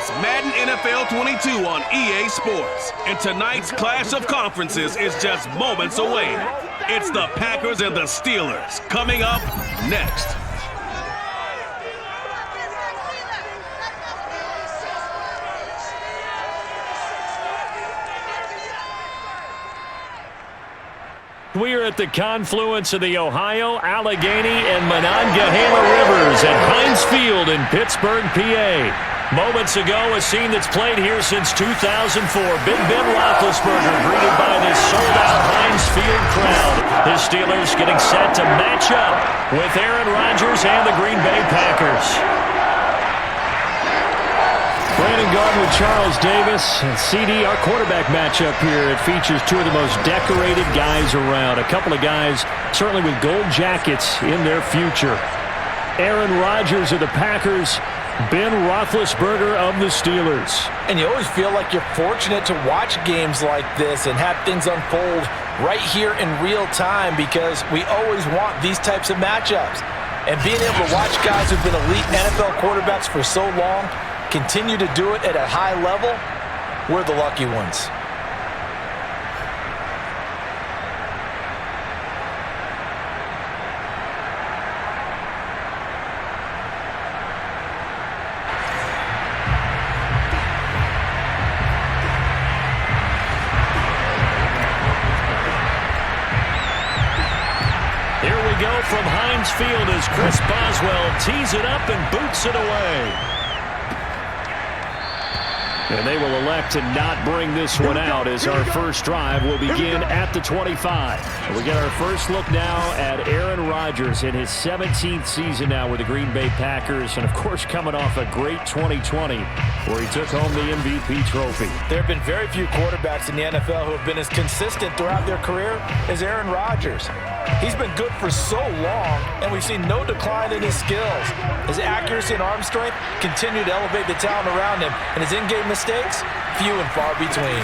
It's Madden NFL 22 on EA Sports. And tonight's clash of conferences is just moments away. It's the Packers and the Steelers coming up next. We are at the confluence of the Ohio, Allegheny, and Monongahela Rivers at Heinz Field in Pittsburgh, PA. Moments ago, a scene that's played here since 2004. Big Ben Roethlisberger greeted by this sold-out Heinz Field crowd. The Steelers getting set to match up with Aaron Rodgers and the Green Bay Packers. Brandon Garden with Charles Davis. And CD, our quarterback matchup here, it features two of the most decorated guys around. A couple of guys certainly with gold jackets in their future. Aaron Rodgers of the Packers, Ben Roethlisberger of the Steelers. And you always feel like you're fortunate to watch games like this and have things unfold right here in real time, because we always want these types of matchups. And being able to watch guys who've been elite NFL quarterbacks for so long continue to do it at a high level, we're the lucky ones. Here we go from Heinz Field as Chris Boswell tees it up and boots it away. And they will elect to not bring this one out, as our first drive will begin at the 25. And we get our first look now at Aaron Rodgers in his 17th season now with the Green Bay Packers. And, of course, coming off a great 2020 where he took home the MVP trophy. There have been very few quarterbacks in the NFL who have been as consistent throughout their career as Aaron Rodgers. He's been good for so long, and we've seen no decline in his skills. His accuracy and arm strength continue to elevate the talent around him, and his in-game mistakes, few and far between.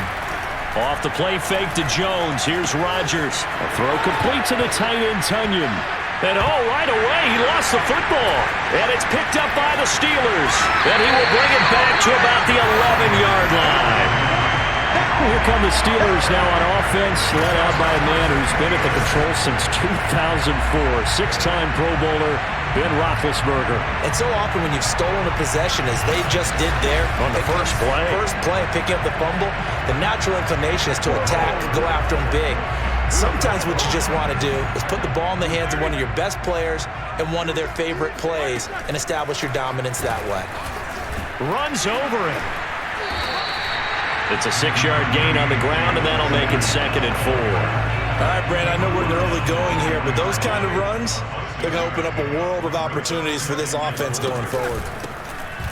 Off the play fake to Jones. Here's Rodgers. A throw complete to the tight end, Tunyon. And right away, he lost the football. And it's picked up by the Steelers. And he will bring it back to about the 11-yard line. Here come the Steelers now on offense, led out by a man who's been at the control since 2004. Six-time Pro Bowler, Ben Roethlisberger. And so often when you've stolen a possession, as they just did there, on the first play, picking up the fumble, the natural inclination is to attack, go after him big. Sometimes what you just want to do is put the ball in the hands of one of your best players in one of their favorite plays and establish your dominance that way. Runs over him. It's a 6-yard gain on the ground, and that'll make it 2nd and 4. All right, Brand, I know we're in the early going here, but those kind of runs, they're going to open up a world of opportunities for this offense going forward.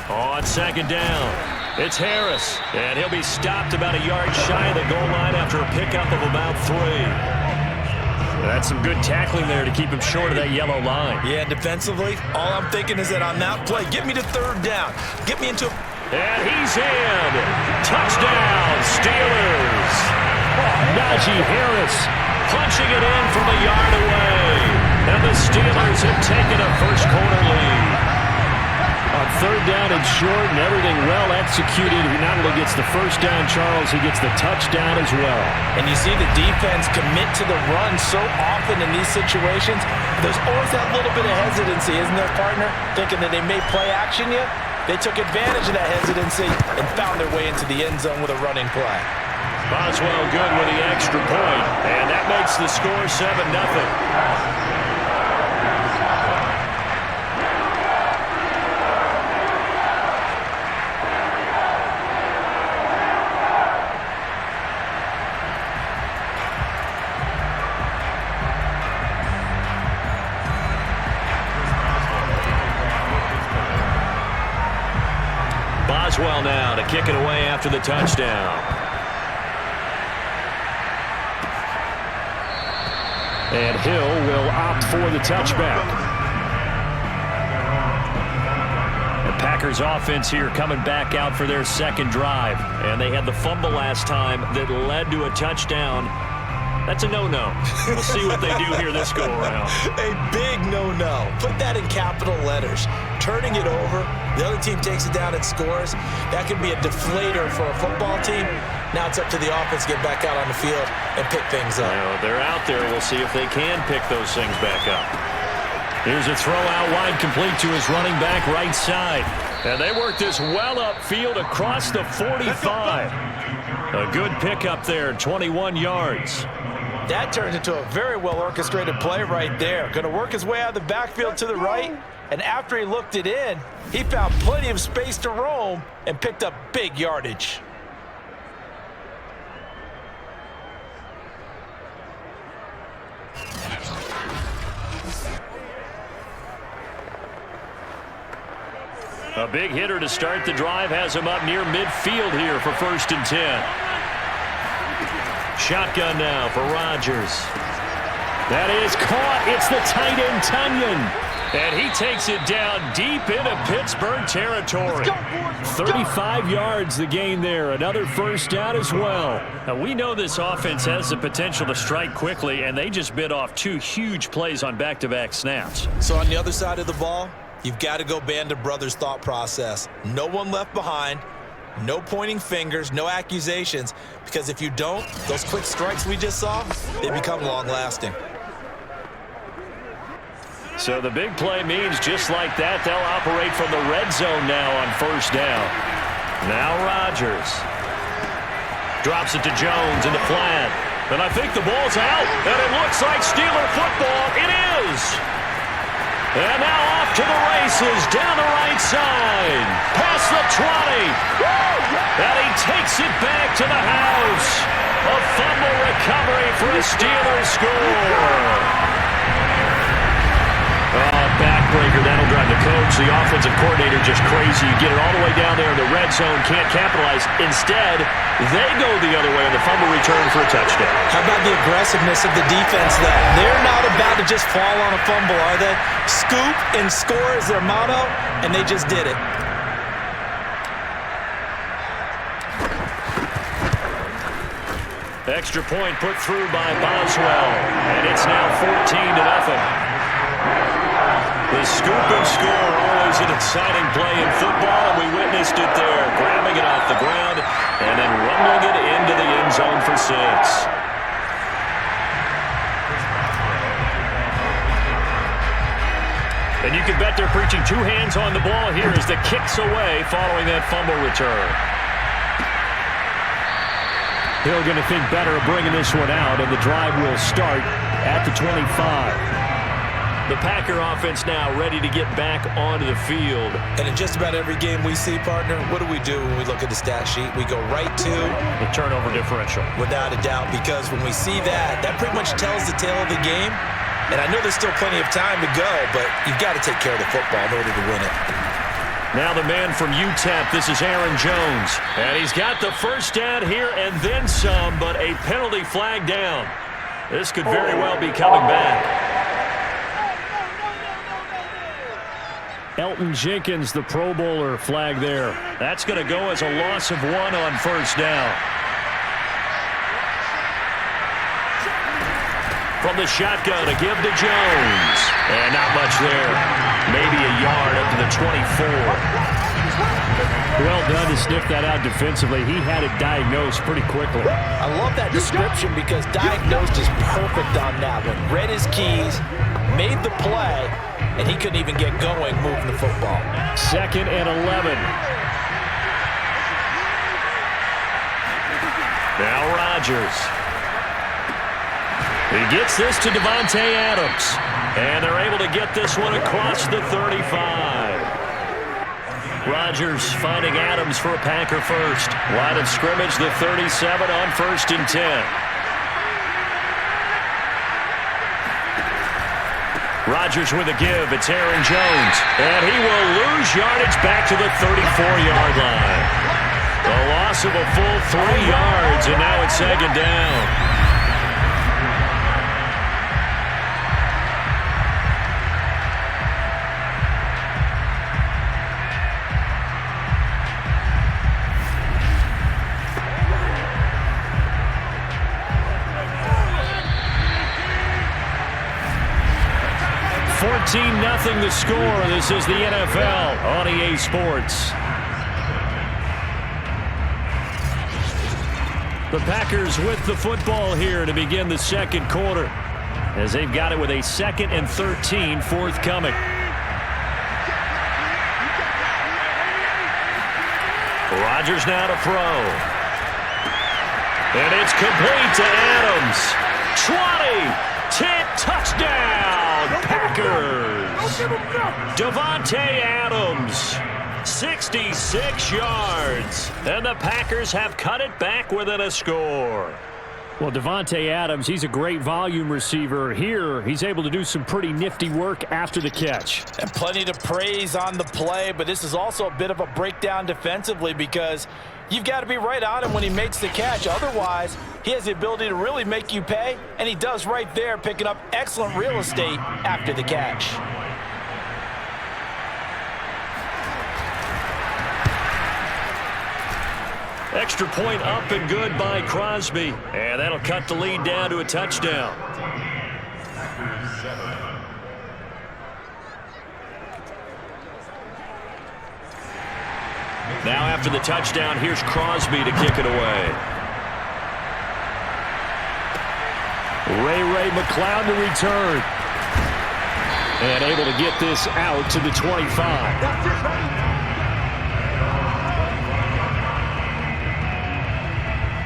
On 2nd down, it's Harris, and he'll be stopped about a yard shy of the goal line after a pickup of about 3. That's some good tackling there to keep him short of that yellow line. Yeah, defensively, all I'm thinking is that on that play, get me to 3rd down. Get me into a... And he's in. Touchdown, Steelers. Najee Harris punching it in from a yard away. And the Steelers have taken a first-quarter lead. On 3rd down and short, and everything well executed. He not only gets the first down, Charles, he gets the touchdown as well. And you see the defense commit to the run so often in these situations. There's always that little bit of hesitancy, isn't there, partner? Thinking that they may play action you. They took advantage of that hesitancy and found their way into the end zone with a running play. Boswell good with the extra point, and that makes the score 7-0. Boswell now to kick it away after the touchdown. And Hill will opt for the touchback. The Packers offense here coming back out for their 2nd drive. And they had the fumble last time that led to a touchdown That's a no-no. We'll see what they do here this go-around. A big no-no. Put that in capital letters. Turning it over, the other team takes it down and scores. That could be a deflator for a football team. Now it's up to the offense to get back out on the field and pick things up. They're out there. We'll see if they can pick those things back up. Here's a throw out wide, complete to his running back right side. And they work this well upfield across the 45. A good pickup there, 21 yards. That turns into a very well-orchestrated play right there. Going to work his way out of the backfield to the right, and after he looked it in, he found plenty of space to roam and picked up big yardage. A big hitter to start the drive has him up near midfield here for 1st and 10. Shotgun now for Rodgers. That is caught. It's the tight end, Tunyon. And he takes it down deep into Pittsburgh territory. 35 yards the gain there. Another first down as well. Now, we know this offense has the potential to strike quickly, and they just bit off 2 huge plays on back-to-back snaps. So on the other side of the ball, you've got to go band of brothers thought process. No one left behind. No pointing fingers, no accusations, because if you don't, those quick strikes we just saw, they become long-lasting. So the big play means just like that, they'll operate from the red zone now on 1st down. Now Rodgers drops it to Jones in the flat. And I think the ball's out, and it looks like Steeler football. It is. And now off to the races, down the right side, past the 20. And he takes it back to the house. A fumble recovery for a Steelers score. Backbreaker, that'll drive the coach, the offensive coordinator, just crazy. You get it all the way down there in the red zone, can't capitalize. Instead, they go the other way on the fumble return for a touchdown. How about the aggressiveness of the defense, though? They're not about to just fall on a fumble, are they? Scoop and score is their motto, and they just did it. Extra point put through by Boswell, and it's now 14-0. The scoop and score, always an exciting play in football, and we witnessed it there, grabbing it off the ground and then rumbling it into the end zone for 6. And you can bet they're preaching 2 hands on the ball here as the kick's away following that fumble return. Hill going to think better of bringing this one out, and the drive will start at the 25. The Packer offense now ready to get back onto the field. And in just about every game we see, partner, what do we do when we look at the stat sheet? We go right to the turnover differential. Without a doubt, because when we see that, that pretty much tells the tale of the game. And I know there's still plenty of time to go, but you've got to take care of the football in order to win it. Now the man from UTEP, this is Aaron Jones. And he's got the first down here and then some, but a penalty flag down. This could very well be coming back. Elton Jenkins, the Pro Bowler, flag there. That's going to go as a loss of 1 on 1st down. From the shotgun, a give to Jones. And not much there. Maybe a yard up to the 24. Well done to sniff that out defensively. He had it diagnosed pretty quickly. I love that description because diagnosed is perfect on that one. Read his keys, made the play, and he couldn't even get going moving the football. 2nd and 11. Now Rodgers. He gets this to Devontae Adams. And they're able to get this one across the 35. Rodgers finding Adams for a Packer first. Line of scrimmage, the 37 on 1st and 10. Rodgers with a give. It's Aaron Jones. And he will lose yardage back to the 34-yard line. A loss of a full 3 yards, and now it's 2nd down. 14-0 the score. This is the NFL on EA Sports. The Packers with the football here to begin the second quarter, as they've got it with a 2nd and 13 forthcoming. Rodgers now to throw. And it's complete to Adams. 20, 10, touchdown, Packers. Davante Adams, 66 yards. And the Packers have cut it back within a score. Well, Davante Adams, he's a great volume receiver. Here, he's able to do some pretty nifty work after the catch. And plenty to praise on the play, but this is also a bit of a breakdown defensively because you've got to be right on him when he makes the catch. Otherwise, he has the ability to really make you pay, and he does right there, picking up excellent real estate after the catch. Extra point up and good by Crosby. And that'll cut the lead down to a touchdown. Now after the touchdown, here's Crosby to kick it away. Ray McLeod to return. And able to get this out to the 25.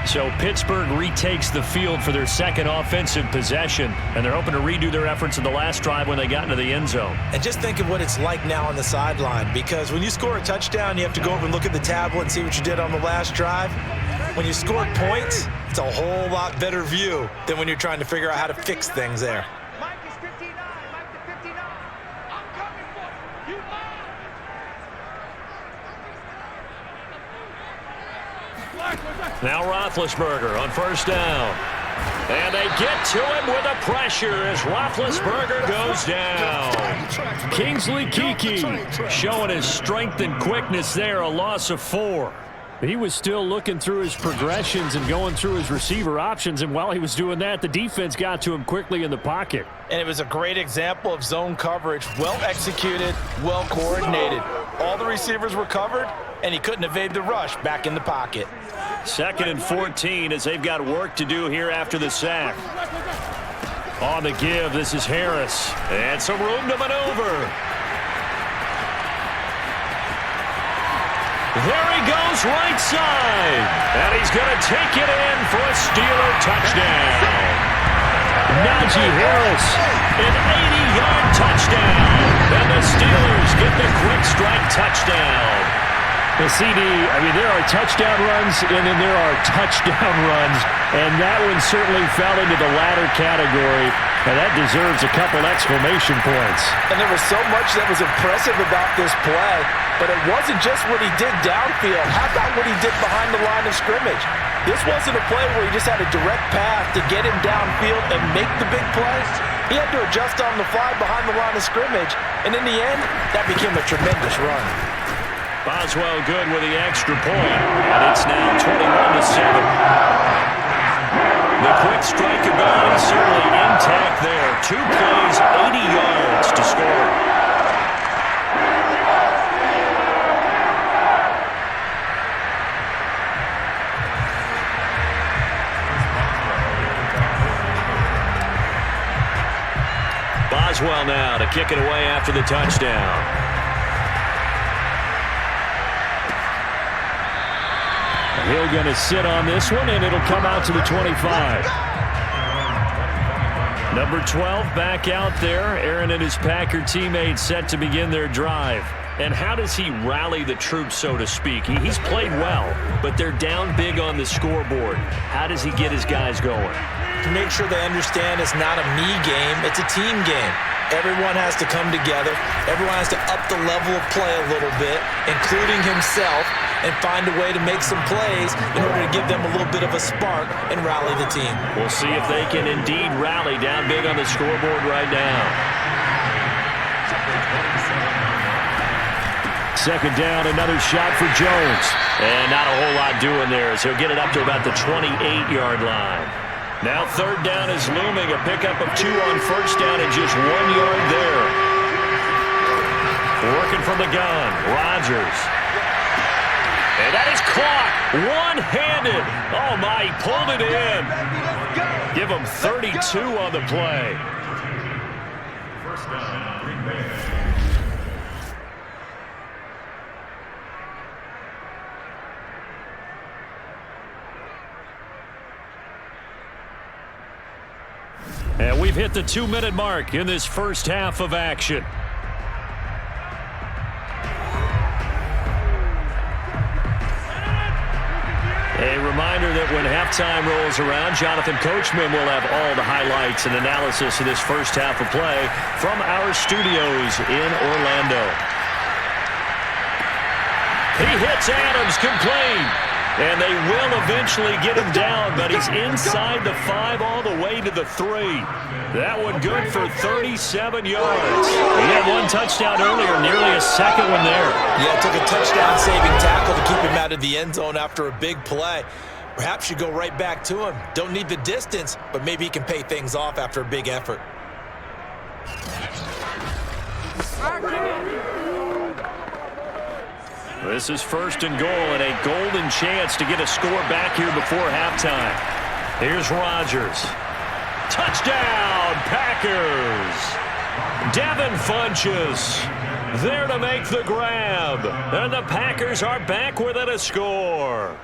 So Pittsburgh retakes the field for their second offensive possession, and they're hoping to redo their efforts in the last drive when they got into the end zone. And just think of what it's like now on the sideline, because when you score a touchdown, you have to go over and look at the tablet and see what you did on the last drive. When you score points, it's a whole lot better view than when you're trying to figure out how to fix things there. Mike is 59. Mike to 59. I'm coming for you. You mine. Now Roethlisberger on first down. And they get to him with a pressure as Roethlisberger goes down. Kingsley Keke showing his strength and quickness there, a loss of 4. He was still looking through his progressions and going through his receiver options, and while he was doing that, the defense got to him quickly in the pocket. And it was a great example of zone coverage, well executed, well coordinated. All the receivers were covered, and he couldn't evade the rush back in the pocket. 2nd and 14 as they've got work to do here after the sack. On the give, this is Harris. And some room to maneuver. There he goes right side. And he's going to take it in for a Steeler touchdown. Najee Harris, an 80-yard touchdown. And the Steelers get the quick strike touchdown. The CD, I mean, there are touchdown runs, and then there are touchdown runs, and that one certainly fell into the latter category, and that deserves a couple exclamation points. And there was so much that was impressive about this play, but it wasn't just what he did downfield. How about what he did behind the line of scrimmage? This wasn't a play where he just had a direct path to get him downfield and make the big play. He had to adjust on the fly behind the line of scrimmage, and in the end, that became a tremendous run. Boswell good with the extra point, and it's now 21-7. The quick strike ability certainly intact there. 2 plays, 80 yards to score. Boswell now to kick it away after the touchdown. Hill going to sit on this one, and it'll come out to the 25. Number 12 back out there. Aaron and his Packer teammates set to begin their drive. And how does he rally the troops, so to speak? He's played well, but they're down big on the scoreboard. How does he get his guys going? To make sure they understand it's not a me game, it's a team game. Everyone has to come together. Everyone has to up the level of play a little bit, including himself, and find a way to make some plays in order to give them a little bit of a spark and rally the team. We'll see if they can indeed rally down big on the scoreboard right now. 2nd down, another shot for Jones. And not a whole lot doing there, so he'll get it up to about the 28-yard line. Now third down is looming. A pickup of 2 on first down and just 1 yard there. Working from the gun, Rodgers. And that is caught one-handed. Oh, my, he pulled it in. Give him 32 on the play. First down, Green Bay. And we've hit the 2-minute mark in this first half of action. A reminder that when halftime rolls around, Jonathan Coachman will have all the highlights and analysis of this first half of play from our studios in Orlando. He hits Adams, complete. And they will eventually get him down, but he's inside the 5 all the way to the 3. That one good for 37 yards. He had 1 touchdown earlier, nearly a second one there. Yeah, it took a touchdown-saving tackle to keep him out of the end zone after a big play. Perhaps you go right back to him. Don't need the distance, but maybe he can pay things off after a big effort. This is first and goal and a golden chance to get a score back here before halftime. Here's Rodgers. Touchdown, Packers. Devin Funchess there to make the grab. And the Packers are back within a score.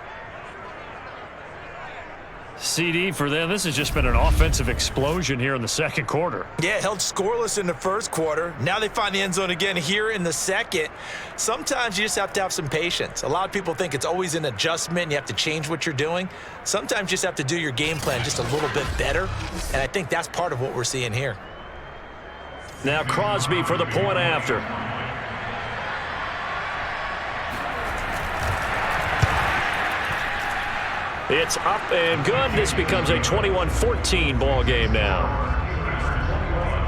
CD for them. This has just been an offensive explosion here in the second quarter. Yeah, held scoreless in the first quarter. Now they find the end zone again here in the second. Sometimes you just have to have some patience. A lot of people think it's always an adjustment. You have to change what you're doing. Sometimes you just have to do your game plan just a little bit better. And I think that's part of what we're seeing here. Now Crosby for the point after. It's up and good. This becomes a 21-14 ball game now.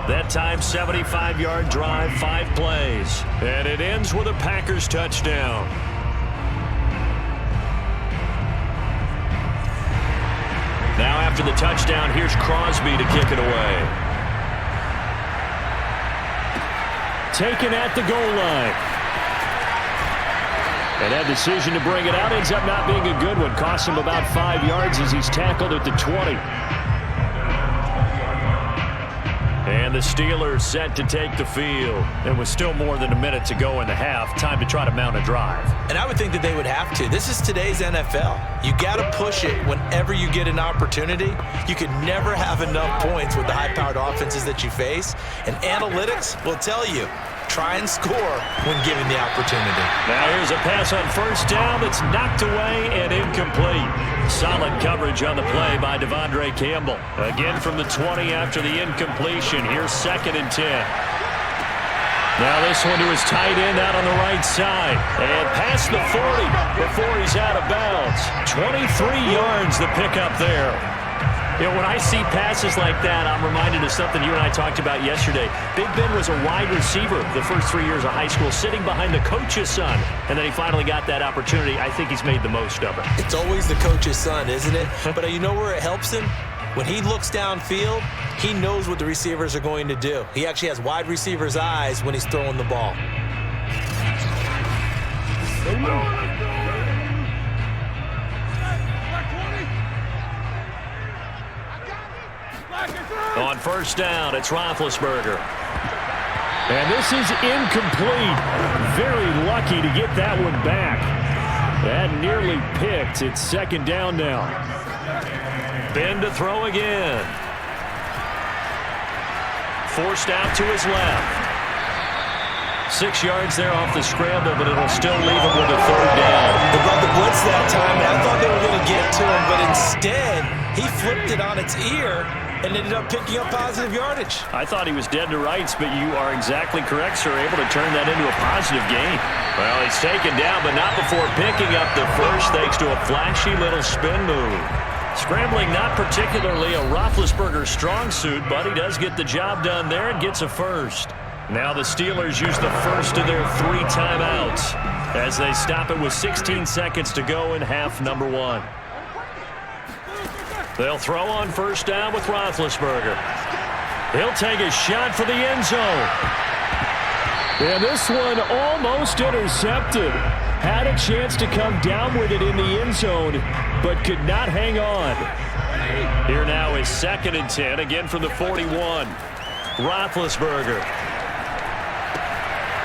That time, 75-yard drive, 5 plays. And it ends with a Packers touchdown. Now after the touchdown, here's Crosby to kick it away. Taken at the goal line. And that decision to bring it out ends up not being a good one. Costs him about 5 yards as he's tackled at the 20. And the Steelers set to take the field. And with still more than a minute to go in the half, time to try to mount a drive. And I would think that they would have to. This is today's NFL. You got to push it whenever you get an opportunity. You can never have enough points with the high-powered offenses that you face. And analytics will tell you, try and score when given the opportunity. Now here's a pass on first down that's knocked away and incomplete. Solid coverage on the play by Devondre Campbell. Again from the 20 after the incompletion. Here's 2nd and 10. Now this one to his tight end out on the right side. And past the 40 before he's out of bounds. 23 yards the pickup there. You know, when I see passes like that, I'm reminded of something you and I talked about yesterday. Big Ben was a wide receiver the first 3 years of high school, sitting behind the coach's son. And then he finally got that opportunity. I think he's made the most of it. It's always the coach's son, isn't it? But you know where it helps him? When he looks downfield, he knows what the receivers are going to do. He actually has wide receivers' eyes when he's throwing the ball. On first down, it's Roethlisberger. And this is incomplete. Very lucky to get that one back. That nearly picked. It's 2nd down now. Ben to throw again. Forced out to his left. 6 yards there off the scramble, but it'll still leave him with a 3rd down. They brought the blitz that time, and I thought they were going to get to him, but instead, he flipped it on its ear and ended up picking up positive yardage. I thought he was dead to rights, but you are exactly correct, sir. Able to turn that into a positive gain. Well, he's taken down, but not before picking up the first, thanks to a flashy little spin move. Scrambling, not particularly a Roethlisberger strong suit, but he does get the job done there and gets a first. Now the Steelers use the first of their 3 timeouts as they stop it with 16 seconds to go in half number 1. They'll throw on first down with Roethlisberger. He'll take a shot for the end zone. And this one almost intercepted. Had a chance to come down with it in the end zone, but could not hang on. Here now is 2nd and 10, again from the 41. Roethlisberger.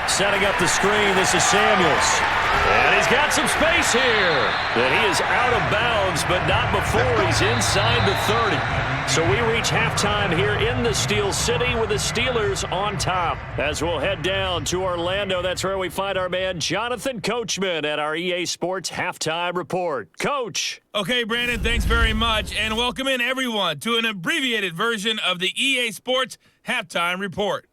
Setting up the screen, this is Samuels. And he's got some space here. And he is out of bounds, but not before he's inside the 30. So we reach halftime here in the Steel City with the Steelers on top. As we'll head down to Orlando, that's where we find our man Jonathan Coachman at our EA Sports Halftime Report. Coach. Okay, Brandon, thanks very much. And welcome in, everyone, to an abbreviated version of the EA Sports Halftime Report.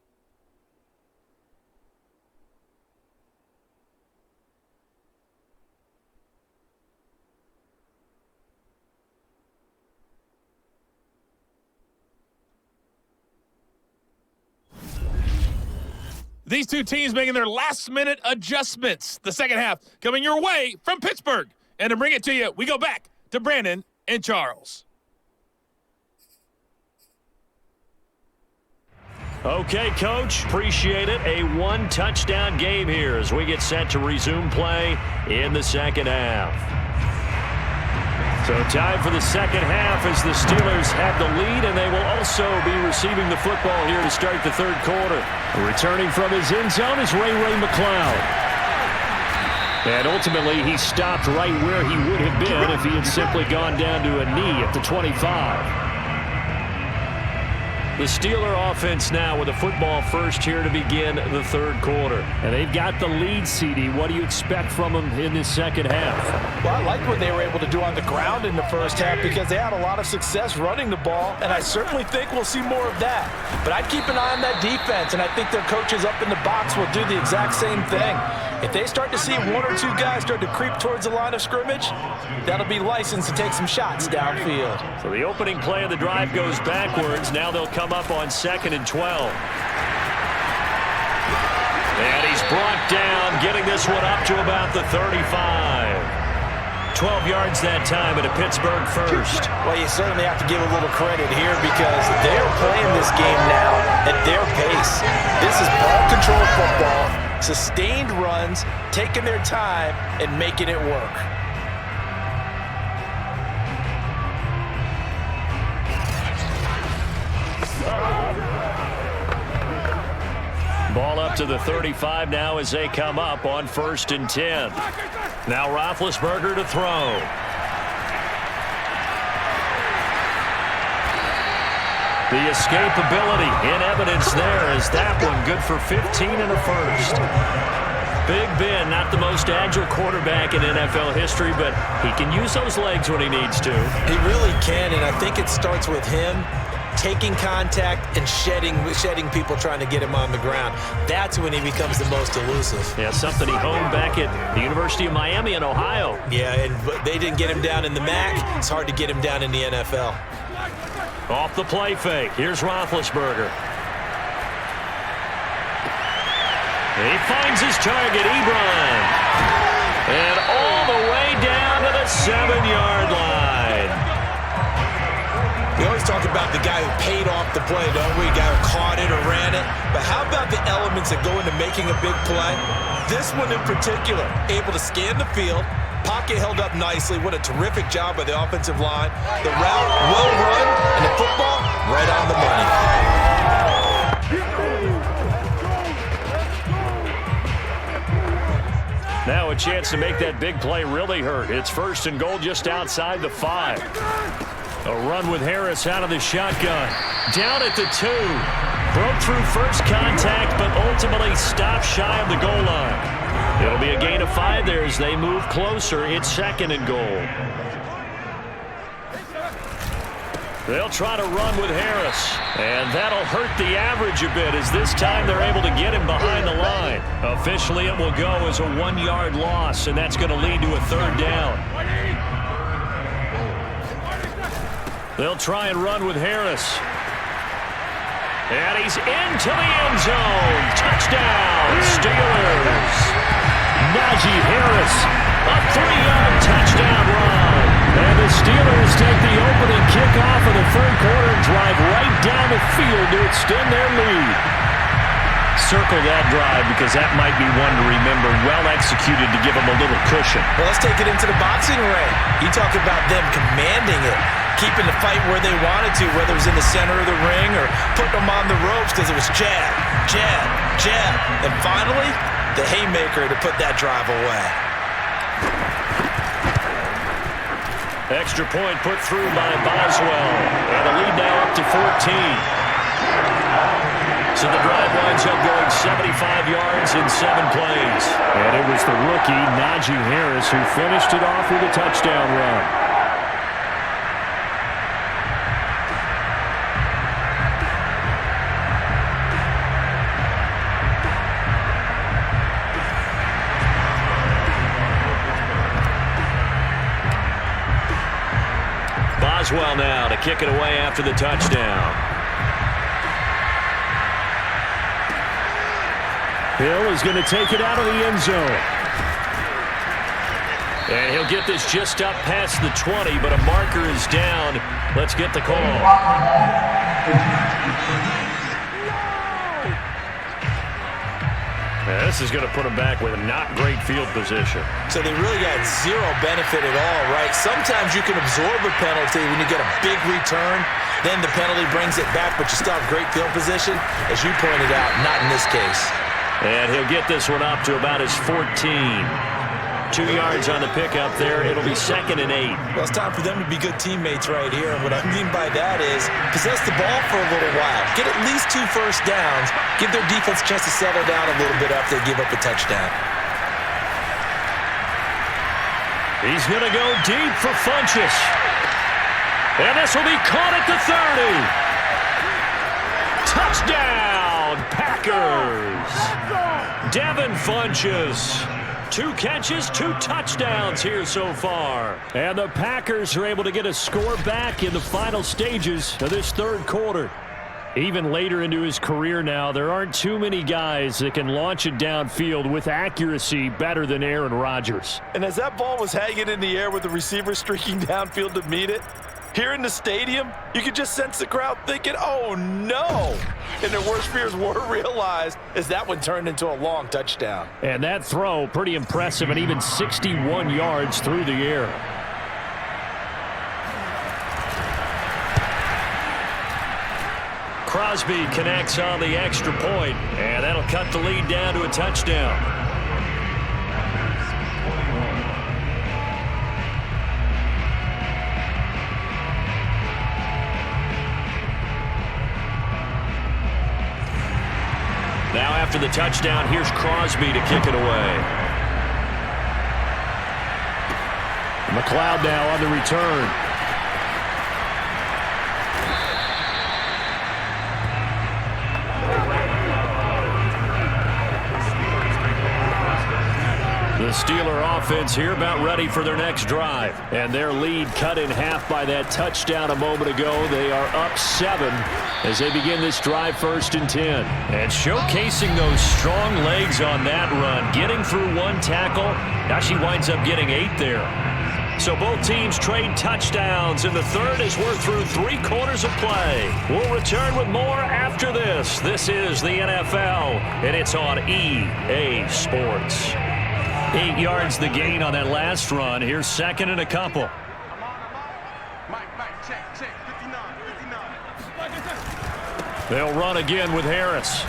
These two teams making their last-minute adjustments. The second half coming your way from Pittsburgh. And to bring it to you, we go back to Brandon and Charles. Okay, Coach. Appreciate it. A one-touchdown game here as we get set to resume play in the second half. So time for the second half as the Steelers have the lead, and they will also be receiving the football here to start the third quarter. Returning from his end zone is Ray McCloud. And ultimately, he stopped right where he would have been if he had simply gone down to a knee at the 25. The Steeler offense now with a football first here to begin the third quarter. And they've got the lead, CD. What do you expect from them in this second half? Well, I like what they were able to do on the ground in the first half because they had a lot of success running the ball, and I certainly think we'll see more of that. But I'd keep an eye on that defense, and I think their coaches up in the box will do the exact same thing. If they start to see one or two guys start to creep towards the line of scrimmage, that'll be licensed to take some shots downfield. So the opening play of the drive goes backwards. Now they'll come up on 2nd and 12. And he's brought down, getting this one up to about the 35. 12 yards that time at a Pittsburgh first. Well, you certainly have to give a little credit here because they're playing this game now at their pace. This is ball control football, sustained runs, taking their time and making it work. Ball up to the 35 now as they come up on 1st and 10. Now Roethlisberger to throw. The escapability in evidence there as that one good for 15 and a first. Big Ben, not the most agile quarterback in NFL history, but he can use those legs when he needs to. He really can, and I think it starts with him taking contact and shedding people trying to get him on the ground. That's when he becomes the most elusive. Yeah, something he honed back at the University of Miami in Ohio. Yeah, and they didn't get him down in the MAC. It's hard to get him down in the NFL. Off the play fake. Here's Roethlisberger. He finds his target, Ebron. And all the way down to the 7-yard line. We always talk about the guy who paid off the play, don't we? The guy who caught it or ran it. But how about the elements that go into making a big play? This one in particular, able to scan the field, pocket held up nicely. What a terrific job by the offensive line. The route well run, and the football right on the money. Now a chance to make that big play really hurt. It's 1st and goal just outside the 5. A run with Harris out of the shotgun. Down at the 2. Broke through first contact, but ultimately stopped shy of the goal line. It'll be a gain of 5 there as they move closer. It's 2nd and goal. They'll try to run with Harris. And that'll hurt the average a bit as this time they're able to get him behind the line. Officially, it will go as a 1-yard loss, and that's going to lead to a 3rd down. They'll try and run with Harris. And he's into the end zone. Touchdown, Steelers. Najee Harris, a 3-yard touchdown run. And the Steelers take the opening kickoff of the third quarter and drive right down the field to extend their lead. Circle that drive because that might be one to remember. Well executed to give them a little cushion. Well, let's take it into the boxing ring. You talk about them commanding it, keeping the fight where they wanted to, whether it was in the center of the ring or putting them on the ropes because it was jab, jab, jab. And finally, the haymaker to put that drive away. Extra point put through by Boswell. And the lead now up to 14. So the drive winds up going 75 yards in 7 plays. And it was the rookie, Najee Harris, who finished it off with a touchdown run. Boswell now to kick it away after the touchdown. Hill is going to take it out of the end zone. And he'll get this just up past the 20, but a marker is down. Let's get the call. Now, this is going to put him back with a not great field position. So they really got zero benefit at all, right? Sometimes you can absorb a penalty when you get a big return. Then the penalty brings it back, but you still have great field position. As you pointed out, not in this case. And he'll get this one up to about his 14. 2 yards on the pickup there. It'll be 2nd and 8. Well, it's time for them to be good teammates right here. And what I mean by that is possess the ball for a little while. Get at least 2 first downs. Give their defense a chance to settle down a little bit after they give up a touchdown. He's going to go deep for Funchess. And this will be caught at the 30. Touchdown, Packers. Devin Funchess. 2 catches, 2 touchdowns here so far. And the Packers are able to get a score back in the final stages of this third quarter. Even later into his career now, there aren't too many guys that can launch it downfield with accuracy better than Aaron Rodgers. And as that ball was hanging in the air with the receiver streaking downfield to meet it, here in the stadium, you could just sense the crowd thinking, oh no! And their worst fears were realized as that one turned into a long touchdown. And that throw, pretty impressive, and even 61 yards through the air. Crosby connects on the extra point, and that'll cut the lead down to a touchdown. Now after the touchdown, here's Crosby to kick it away. McLeod now on the return. The Steeler offense here about ready for their next drive. And their lead cut in half by that touchdown a moment ago. They are up 7 as they begin this drive 1st and 10. And showcasing those strong legs on that run. Getting through 1 tackle. Now she winds up getting 8 there. So both teams trade touchdowns in the third as we're through 3 quarters of play. We'll return with more after this. This is the NFL, and it's on EA Sports. 8 yards the gain on that last run. Here's 2nd and a couple. Mike, check, 59. They'll run again with Harris.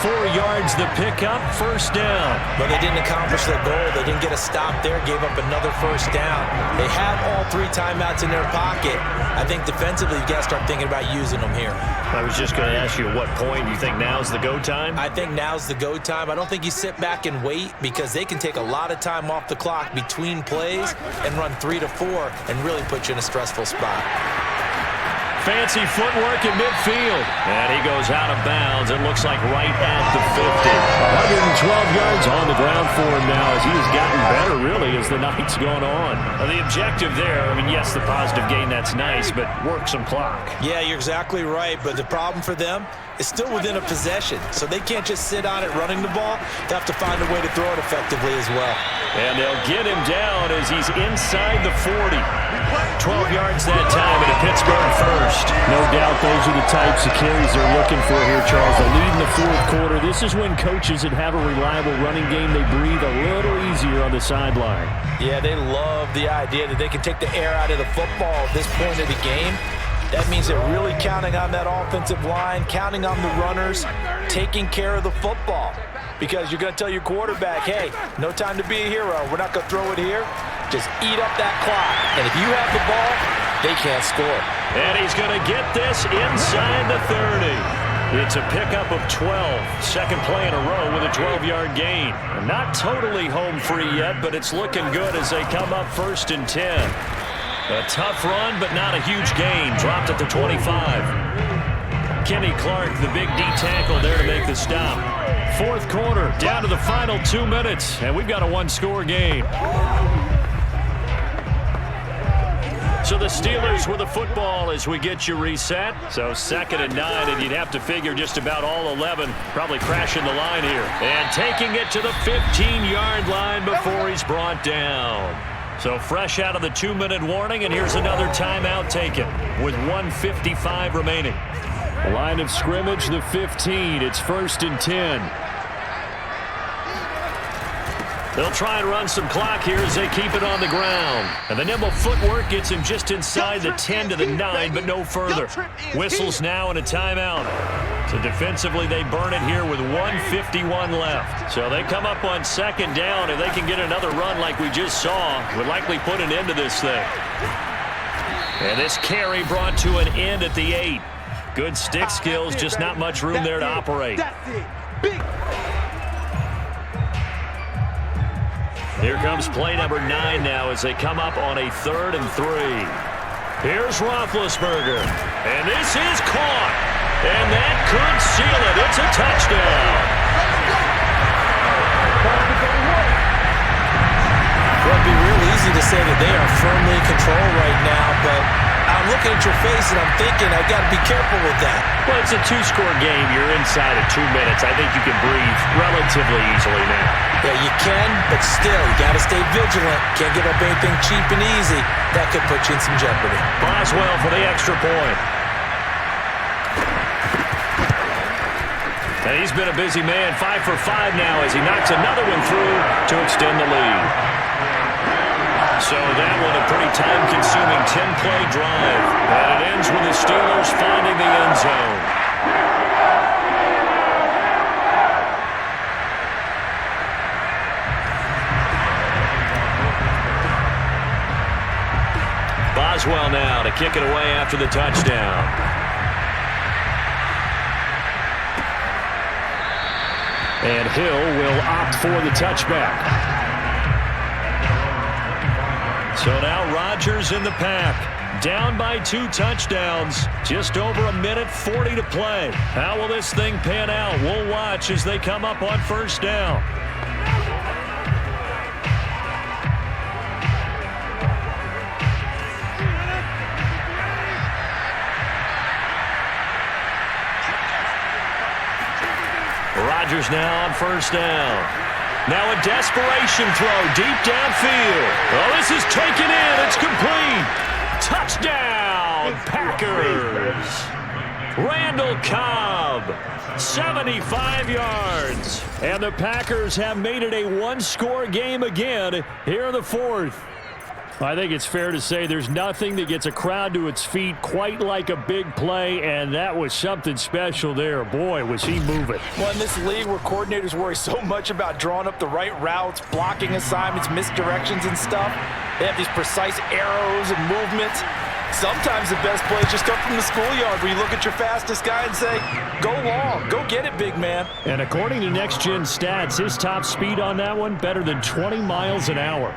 4 yards the pickup, 1st down. But they didn't accomplish their goal. They didn't get a stop there, gave up another 1st down. They have all 3 timeouts in their pocket. I think defensively, you got to start thinking about using them here. I was just going to ask you at what point you think now's the go time? I think now's the go time. I don't think you sit back and wait because they can take a lot of time off the clock between plays and run 3 to 4 and really put you in a stressful spot. fancy footwork in midfield. And he goes out of bounds. It looks like right at the 50. 112 yards on the ground for him now as he has gotten better, really, as the night's gone on. Well, the objective there, I mean, yes, the positive gain, that's nice, but work some clock. Yeah, you're exactly right, but the problem for them is still within a possession, so they can't just sit on it running the ball. They have to find a way to throw it effectively as well. And they'll get him down as he's inside the 40. 12 yards that time at a Pittsburgh first. No doubt those are the types of carries they're looking for here, Charles. They lead in the fourth quarter. This is when coaches that have a reliable running game, they breathe a little easier on the sideline. Yeah, they love the idea that they can take the air out of the football at this point of the game. That means they're really counting on that offensive line, counting on the runners, taking care of the football. Because you're going to tell your quarterback, hey, no time to be a hero. We're not going to throw it here. Just eat up that clock. And if you have the ball, they can't score. And he's going to get this inside the 30. It's a pickup of 12. Second play in a row with a 12-yard gain. Not totally home free yet, but it's looking good as they come up 1st and 10. A tough run, but not a huge gain. Dropped at the 25. Kenny Clark, the big D tackle there to make the stop. Fourth quarter, down to the final 2 minutes, and we've got a one-score game. So the Steelers with the football as we get you reset. So 2nd and 9, and you'd have to figure just about all 11 probably crashing the line here. And taking it to the 15-yard line before he's brought down. So fresh out of the 2-minute warning, and here's another timeout taken with 1:55 remaining. Line of scrimmage, the 15. It's 1st and 10. They'll try and run some clock here as they keep it on the ground. And the nimble footwork gets him just inside the 10 to the 9, but no further. Whistles now and a timeout. So defensively, they burn it here with 1:51 left. So they come up on 2nd down. If they can get another run like we just saw, would likely put an end to this thing. And this carry brought to an end at the 8. Good stick skills, just not much room there to operate. Here comes play number 9 now as they come up on a 3rd and 3. Here's Roethlisberger. And this is caught. And that could seal it. It's a touchdown. Well, it'd be real easy to say that they are firmly in control right now, but I'm looking at your face and I'm thinking I've got to be careful with that. Well, it's a 2-score game. You're inside of 2 minutes. I think you can breathe relatively easily now. Yeah, you can, but still, you got to stay vigilant. Can't give up anything cheap and easy. That could put you in some jeopardy. Boswell for the extra point. And he's been a busy man, 5 for 5 now as he knocks another one through to extend the lead. So that one a pretty time-consuming 10-play drive. And it ends with the Steelers finding the end zone. Boswell now to kick it away after the touchdown. And Hill will opt for the touchback. So now Rodgers in the pack. Down by 2 touchdowns. Just over 1:40 to play. How will this thing pan out? We'll watch as they come up on 1st down. Rodgers now on 1st down. Now a desperation throw deep downfield. Oh, this is taken in. It's complete. Touchdown, Packers. Randall Cobb, 75 yards. And the Packers have made it a one-score game again here in the 4th. I think it's fair to say there's nothing that gets a crowd to its feet quite like a big play, and that was something special there. Boy, was he moving. Well, in this league where coordinators worry so much about drawing up the right routes, blocking assignments, misdirections and stuff, they have these precise arrows and movements. Sometimes the best plays just come from the schoolyard where you look at your fastest guy and say, go long, go get it, big man. And according to Next Gen Stats, his top speed on that one, better than 20 miles an hour.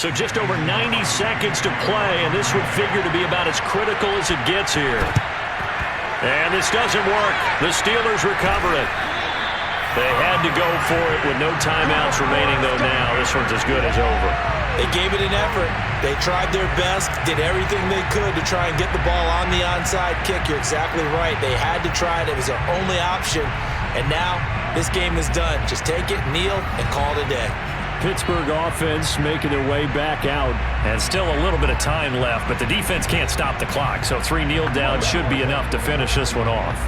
So just over 90 seconds to play, and this would figure to be about as critical as it gets here. And this doesn't work. The Steelers recover it. They had to go for it with no timeouts remaining, though now. This one's as good as over. They gave it an effort. They tried their best, did everything they could to try and get the ball on the onside kick. You're exactly right. They had to try it. It was their only option. And now this game is done. Just take it, kneel, and call it a day. Pittsburgh offense making their way back out. And still a little bit of time left, but the defense can't stop the clock. So 3 kneel downs should be enough to finish this one off.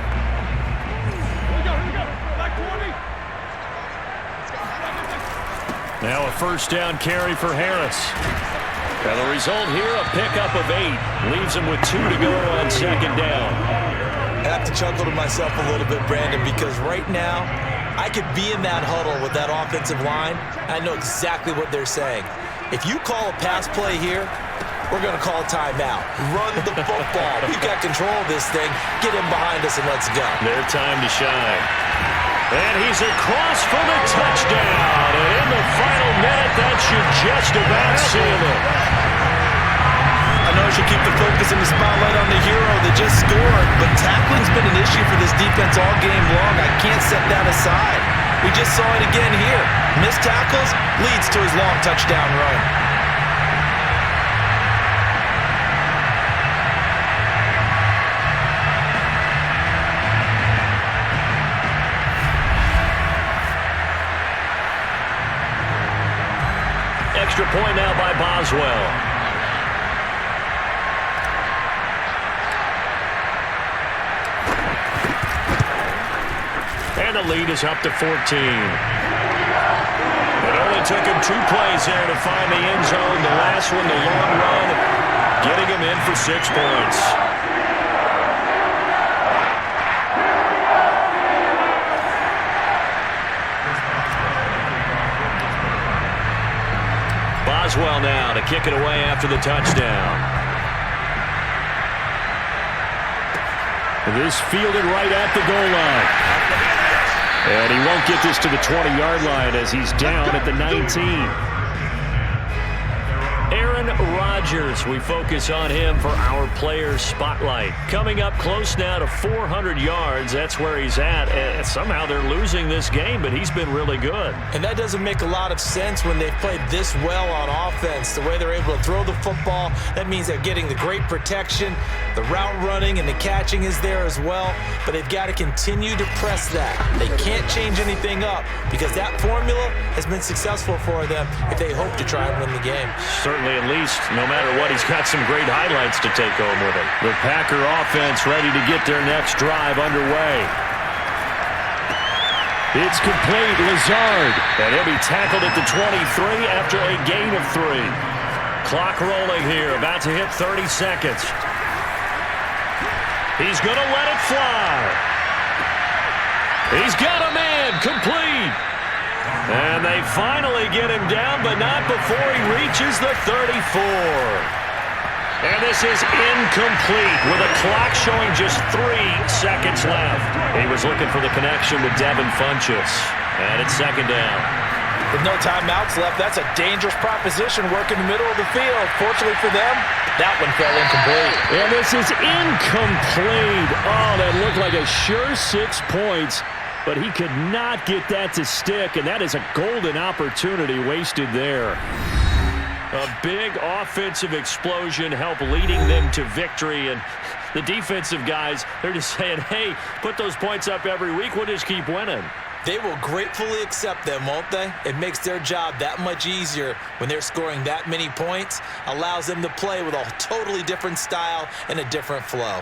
Now a first down carry for Harris. And the result here, a pickup of 8. Leaves him with 2 to go on second down. I have to chuckle to myself a little bit, Brandon, because right now I could be in that huddle with that offensive line. I know exactly what they're saying. If you call a pass play here, we're going to call a timeout. Run the football. We've got control of this thing. Get him behind us and let's go. Their time to shine. And he's across for the touchdown. And in the final minute, that should just about seal it. I know I should keep the focus and the spotlight on the hero that just scored, but tackling's been an issue for this defense all game long. I can't set that aside. We just saw it again here. Missed tackles leads to his long touchdown run. Extra point now by Boswell. And the lead is up to 14. It only took him 2 plays there to find the end zone. The last one, the long run, getting him in for 6 points. Boswell now to kick it away after the touchdown. This fielded right at the goal line. And he won't get this to the 20-yard line as he's down at the 19. Aaron Rodgers, we focus on him for our Players Spotlight. Coming up close now to 400 yards. That's where he's at. And somehow they're losing this game, but he's been really good. And that doesn't make a lot of sense when they've played this well on offense. The way they're able to throw the football, that means they're getting the great protection. The route running and the catching is there as well. But they've got to continue to press that. They can't change anything up because that formula has been successful for them if they hope to try and win the game. Certainly, at least, no matter what, he's got some great highlights to take home with him. The Packer offense ready to get their next drive underway. It's complete. Lazard. And he'll be tackled at the 23 after a gain of 3. Clock rolling here, about to hit 30 seconds. He's going to let it fly. He's got a man, complete. And they finally get him down, but not before he reaches the 34. And this is incomplete with a clock showing just 3 seconds left. He was looking for the connection with Devin Funchess. And it's second down. With no timeouts left, that's a dangerous proposition working the middle of the field. Fortunately for them, that one fell incomplete. And this is incomplete. Oh, that looked like a sure 6 points. But he could not get that to stick, and that is a golden opportunity wasted there. A big offensive explosion helped leading them to victory, and the defensive guys, they're just saying, hey, put those points up every week, we'll just keep winning. They will gratefully accept them, won't they? It makes their job that much easier when they're scoring that many points, allows them to play with a totally different style and a different flow.